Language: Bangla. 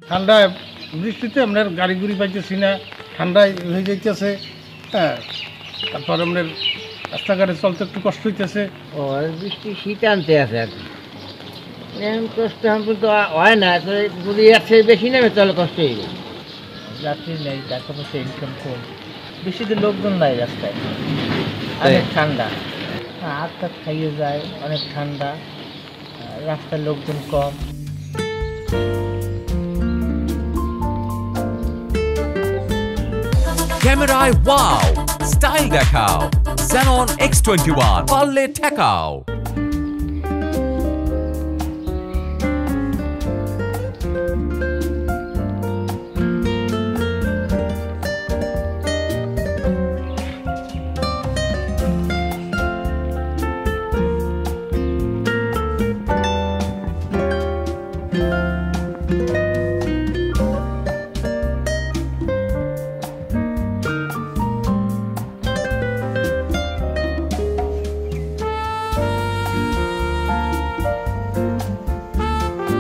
ঠান্ডায় বৃষ্টিতে আপনার গাড়ি গুড়ি পাইতেছি না, ঠান্ডায় হয়ে যাইতেছে। হ্যাঁ, তারপর আপনার রাস্তাঘাটে চলতে একটু কষ্ট হইতেছে। ও বৃষ্টি শীত আনতে আছে আর কি। এখন কষ্ট এখন তো হয় না, তো যদি এর চেয়ে বেশি নেবে তাহলে কষ্ট হয়ে যাবে। যাত্রী নেই, টাকা পয়সা ইনকাম কম, বেশিতে লোকজন নাই রাস্তায়, অনেক ঠান্ডা, হাত টাত খাইয়ে যায়, অনেক ঠান্ডা, রাস্তায় লোকজন কম। ক্যামেরায় ওয়াও, স্টাইল দেখাও, Xenon X21 পারলে ঠেকাও।